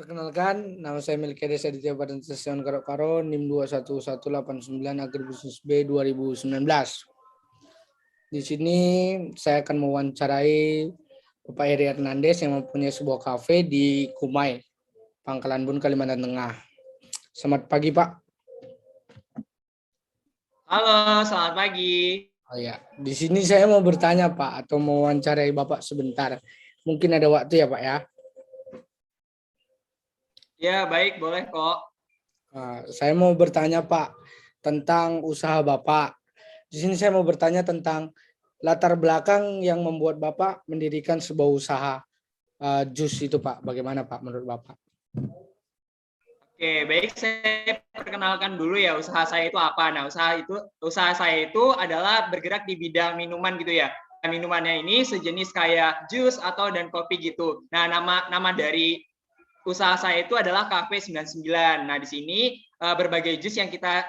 Perkenalkan, nama saya Melkiades Aditya Padantasion Karo NIM 21189 Agribisnis B 2019. Di sini saya akan mewawancarai Bapak Heri Hernandez yang mempunyai sebuah kafe di Kumai, Pangkalan Bun, Kalimantan Tengah. Selamat pagi, Pak. Halo, selamat pagi. Oh ya, di sini saya mau bertanya, Pak, atau mau wawancarai Bapak sebentar. Mungkin ada waktu ya, Pak ya? Ya, baik, boleh kok. Saya mau bertanya, Pak, tentang usaha Bapak. Di sini saya mau bertanya tentang latar belakang yang membuat Bapak mendirikan sebuah usaha jus itu, Pak. Bagaimana, Pak, menurut Bapak? Oke, baik, saya perkenalkan dulu ya usaha saya itu apa. Nah, usaha saya itu adalah bergerak di bidang minuman gitu ya. Minumannya ini sejenis kayak jus atau dan kopi gitu. Nah, nama dari usaha saya itu adalah Cafe 99. Nah, di sini berbagai jus yang kita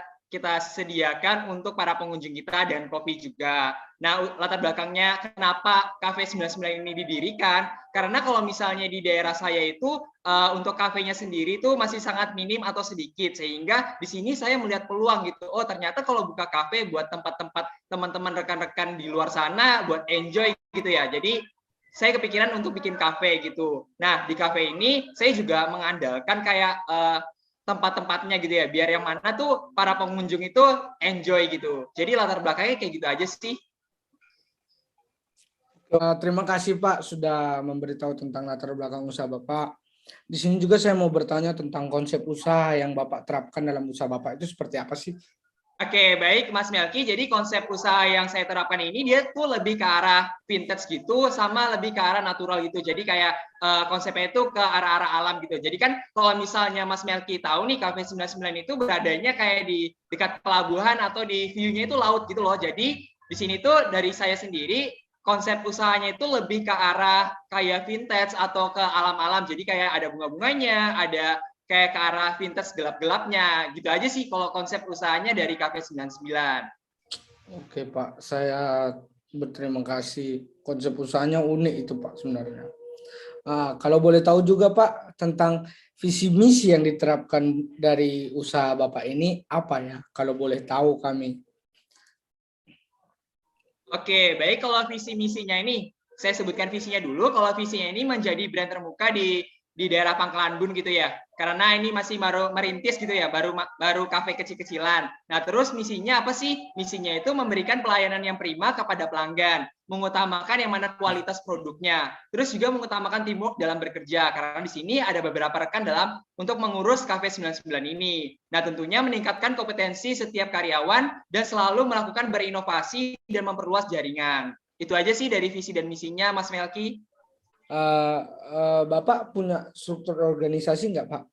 sediakan untuk para pengunjung kita dan kopi juga. Nah, latar belakangnya kenapa Cafe 99 ini didirikan? Karena kalau misalnya di daerah saya itu untuk kafenya sendiri itu masih sangat minim atau sedikit, sehingga di sini saya melihat peluang gitu. Oh, ternyata kalau buka kafe buat tempat-tempat teman-teman rekan-rekan di luar sana buat enjoy gitu ya. Jadi saya kepikiran untuk bikin kafe gitu. Nah, di kafe ini saya juga mengandalkan kayak tempat-tempatnya gitu ya, biar yang mana tuh para pengunjung itu enjoy gitu. Jadi latar belakangnya kayak gitu aja sih. Terima kasih, Pak, sudah memberitahu tentang latar belakang usaha Bapak. Di sini juga saya mau bertanya tentang konsep usaha yang Bapak terapkan dalam usaha Bapak itu seperti apa sih? Oke, baik Mas Melki. Jadi konsep usaha yang saya terapkan ini dia tuh lebih ke arah vintage gitu, sama lebih ke arah natural gitu. Jadi kayak konsepnya itu ke arah-arah alam gitu. Jadi kan kalau misalnya Mas Melki tahu nih Cafe 99 itu beradanya kayak di dekat pelabuhan atau di view-nya itu laut gitu loh. Jadi di sini tuh dari saya sendiri konsep usahanya itu lebih ke arah kayak vintage atau ke alam-alam. Jadi kayak ada bunga-bunganya, ada kayak ke arah vintage gelap-gelapnya gitu aja sih kalau konsep usahanya dari Cafe 99. Oke, Pak, saya berterima kasih. Konsep usahanya unik itu, Pak, sebenarnya. Kalau boleh tahu juga, Pak, tentang visi misi yang diterapkan dari usaha Bapak ini apa ya? Kalau boleh tahu kami. Oke, baik, kalau visi misinya ini saya sebutkan visinya dulu. Kalau visinya ini menjadi brand terbuka di daerah Pangkalan Bun gitu ya. Karena ini masih baru merintis gitu ya, baru kafe kecil-kecilan. Nah, terus misinya apa sih? Misinya itu memberikan pelayanan yang prima kepada pelanggan, mengutamakan yang mana kualitas produknya. Terus juga mengutamakan teamwork dalam bekerja karena di sini ada beberapa rekan dalam untuk mengurus Cafe 99 ini. Nah, tentunya meningkatkan kompetensi setiap karyawan dan selalu melakukan berinovasi dan memperluas jaringan. Itu aja sih dari visi dan misinya, Mas Melki. Bapak punya struktur organisasi nggak, Pak?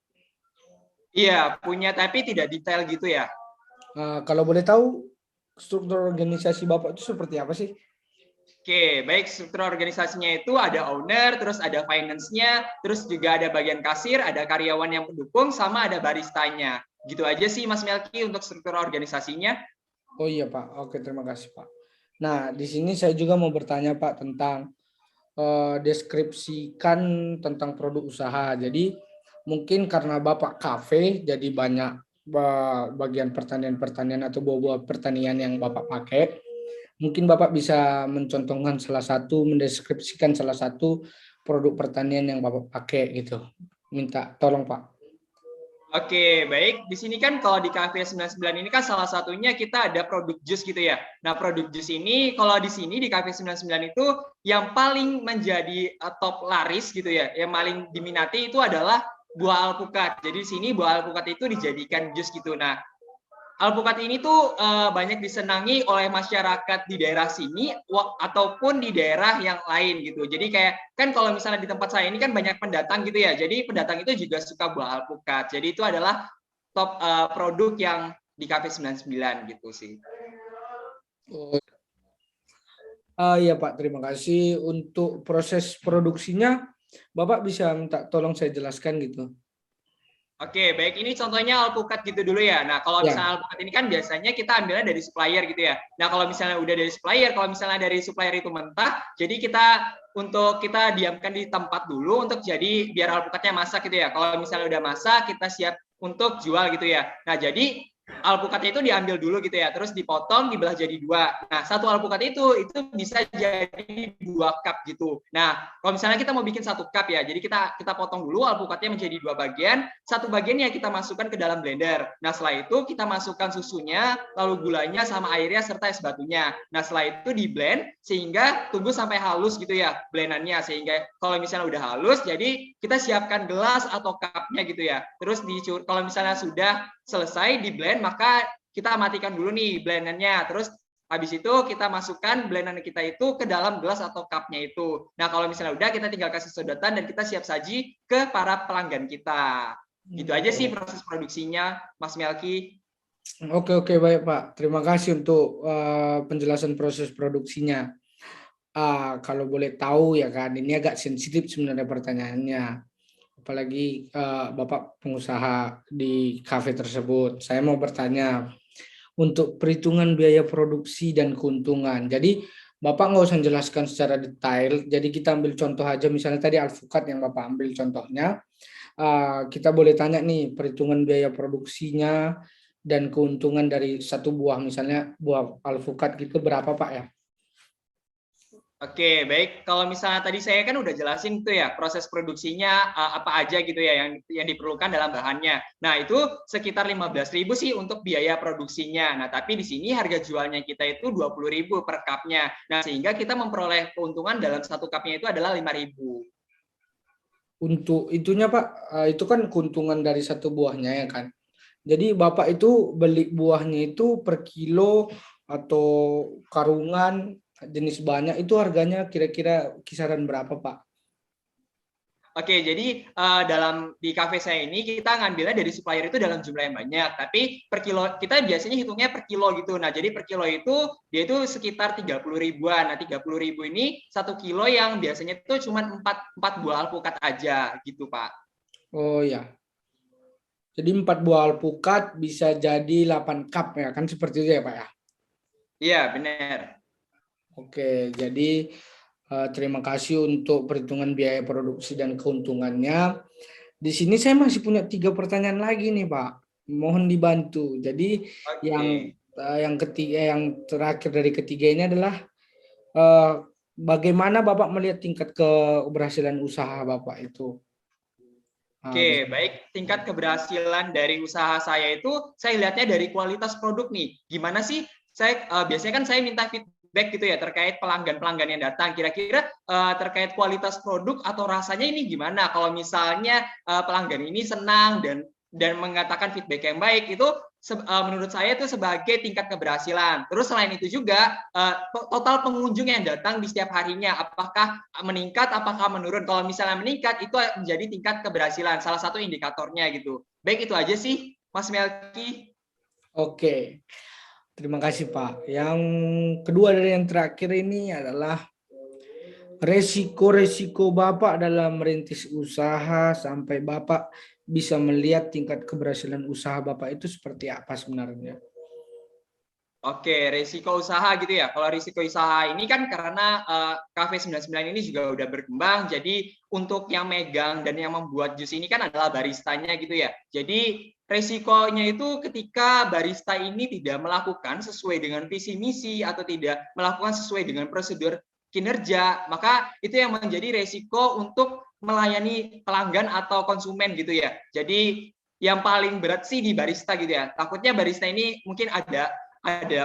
Iya, punya tapi tidak detail gitu ya. Kalau boleh tahu struktur organisasi Bapak itu seperti apa sih? Oke, baik, struktur organisasinya itu ada owner, terus ada finance-nya, terus juga ada bagian kasir, ada karyawan yang pendukung, sama ada baristanya. Gitu aja sih Mas Melki untuk struktur organisasinya. Oh iya, Pak. Oke, terima kasih, Pak. Nah, di sini saya juga mau bertanya, Pak, tentang deskripsikan tentang produk usaha. Jadi mungkin karena Bapak kafe, jadi banyak bagian pertanian-pertanian atau buah-buah pertanian yang Bapak pakai. Mungkin Bapak bisa mencontohkan salah satu, mendeskripsikan salah satu produk pertanian yang Bapak pakai gitu. Minta tolong, Pak. Oke, baik. Di sini kan kalau di Cafe 99 ini kan salah satunya kita ada produk jus gitu ya. Nah, produk jus ini kalau di sini di Cafe 99 itu yang paling menjadi top laris gitu ya, yang paling diminati itu adalah buah alpukat. Jadi di sini buah alpukat itu dijadikan jus gitu. Nah, alpukat ini tuh banyak disenangi oleh masyarakat di daerah sini ataupun di daerah yang lain gitu. Jadi kayak kan kalau misalnya di tempat saya ini kan banyak pendatang gitu ya. Jadi pendatang itu juga suka buah alpukat. Jadi itu adalah top produk yang di Cafe 99 gitu sih. Iya, Pak, terima kasih. Untuk proses produksinya, Bapak bisa minta tolong saya jelaskan gitu. Oke, baik. Ini contohnya alpukat gitu dulu ya. Nah, kalau Ya. misalnya alpukat ini kan biasanya kita ambilnya dari supplier gitu ya. Nah, kalau misalnya udah dari supplier, kalau misalnya dari supplier itu mentah, jadi kita diamkan di tempat dulu untuk jadi biar alpukatnya masak gitu ya. Kalau misalnya udah masak, kita siap untuk jual gitu ya. Nah, jadi alpukatnya itu diambil dulu gitu ya, terus dipotong, dibelah jadi dua. Nah, satu alpukat itu bisa jadi 2 cup gitu. Nah, kalau misalnya kita mau bikin 1 cup ya, jadi kita potong dulu alpukatnya menjadi 2 bagian, satu bagiannya kita masukkan ke dalam blender. Nah, setelah itu kita masukkan susunya, lalu gulanya sama airnya serta es batunya. Nah, setelah itu di blend sehingga tunggu sampai halus gitu ya blendannya, sehingga kalau misalnya udah halus, jadi kita siapkan gelas atau cupnya gitu ya. Terus kalau misalnya sudah selesai di blend, maka kita matikan dulu nih blendernya. Terus habis itu kita masukkan blendan kita itu ke dalam gelas atau cupnya itu. Nah, kalau misalnya udah, kita tinggal kasih sedotan dan kita siap saji ke para pelanggan kita. Gitu aja sih proses produksinya, Mas Melki. Oke, oke, baik Pak. Terima kasih untuk penjelasan proses produksinya. Kalau boleh tahu ya kan, ini agak sensitif sebenarnya pertanyaannya. Apalagi Bapak pengusaha di kafe tersebut. Saya mau bertanya untuk perhitungan biaya produksi dan keuntungan. Jadi Bapak nggak usah jelaskan secara detail. Jadi kita ambil contoh aja, misalnya tadi alpukat yang Bapak ambil contohnya. Kita boleh tanya nih perhitungan biaya produksinya dan keuntungan dari satu buah, misalnya buah alpukat gitu berapa Pak ya? Oke, baik. Kalau misalnya tadi saya kan udah jelasin tuh ya proses produksinya apa aja gitu ya yang diperlukan dalam bahannya. Nah, itu sekitar 15.000 sih untuk biaya produksinya. Nah, tapi di sini harga jualnya kita itu 20.000 per cupnya. Nah, sehingga kita memperoleh keuntungan dalam 1 cupnya itu adalah 5.000. Untuk itunya Pak, itu kan keuntungan dari satu buahnya ya kan. Jadi Bapak itu beli buahnya itu per kilo atau karungan jenis banyak itu harganya kira-kira kisaran berapa Pak? Oke, jadi di kafe saya ini kita ngambilnya dari supplier itu dalam jumlah yang banyak, tapi per kilo kita biasanya hitungnya per kilo gitu. Nah, jadi per kilo itu dia itu sekitar 30 ribuan. Nah, 30 ribu ini 1 kilo yang biasanya itu cuma 4 buah alpukat aja gitu, Pak. Oh ya, jadi 4 buah alpukat bisa jadi 8 cup ya kan, seperti itu ya Pak ya? Iya, benar. Oke, jadi terima kasih untuk perhitungan biaya produksi dan keuntungannya. Di sini saya masih punya 3 pertanyaan lagi nih Pak. Mohon dibantu. Jadi Oke. yang ketiga, yang terakhir dari ketiga ini adalah eh, bagaimana Bapak melihat tingkat keberhasilan usaha Bapak itu? Bisa. Oke, baik. Tingkat keberhasilan dari usaha saya itu, saya lihatnya dari kualitas produk nih. Gimana sih? Biasanya kan saya minta feedback gitu ya terkait pelanggan-pelanggan yang datang. Kira-kira terkait kualitas produk atau rasanya ini gimana? Kalau misalnya pelanggan ini senang dan mengatakan feedback yang baik, itu menurut saya itu sebagai tingkat keberhasilan. Terus selain itu juga total pengunjung yang datang di setiap harinya, apakah meningkat, apakah menurun. Kalau misalnya meningkat, itu menjadi tingkat keberhasilan, salah satu indikatornya gitu. Baik, itu aja sih, Mas Melki. Oke, terima kasih Pak. Yang kedua dari yang terakhir ini adalah resiko-resiko Bapak dalam merintis usaha sampai Bapak bisa melihat tingkat keberhasilan usaha Bapak itu seperti apa sebenarnya? Oke, risiko usaha gitu ya. Kalau risiko usaha ini kan karena Cafe 99 ini juga udah berkembang, jadi untuk yang megang dan yang membuat jus ini kan adalah baristanya gitu ya. Jadi resikonya itu ketika barista ini tidak melakukan sesuai dengan visi misi atau tidak melakukan sesuai dengan prosedur kinerja, maka itu yang menjadi resiko untuk melayani pelanggan atau konsumen gitu ya. Jadi yang paling berat sih di barista gitu ya. Takutnya barista ini mungkin ada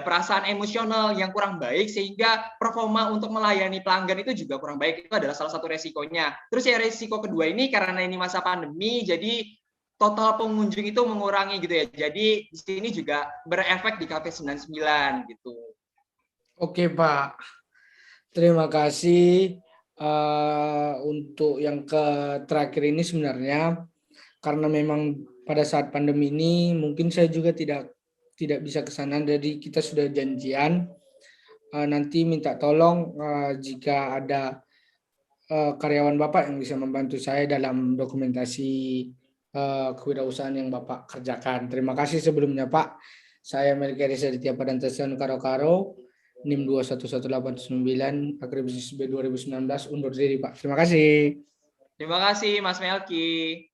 perasaan emosional yang kurang baik sehingga performa untuk melayani pelanggan itu juga kurang baik. Itu adalah salah satu resikonya. Terus ya resiko kedua ini karena ini masa pandemi, jadi total pengunjung itu mengurangi gitu ya. Jadi di sini juga berefek di Cafe 99 gitu. Oke Pak, terima kasih untuk yang terakhir ini sebenarnya karena memang pada saat pandemi ini mungkin saya juga tidak bisa ke sana, jadi kita sudah janjian nanti minta tolong jika ada karyawan Bapak yang bisa membantu saya dalam dokumentasi kewirausahaan yang Bapak kerjakan. Terima kasih sebelumnya Pak. Saya Melki Arisa Aditya Padantasan Karo-Karo, NIM 21189, Agribisnis B 2019, undur diri Pak. Terima kasih. Terima kasih Mas Melki.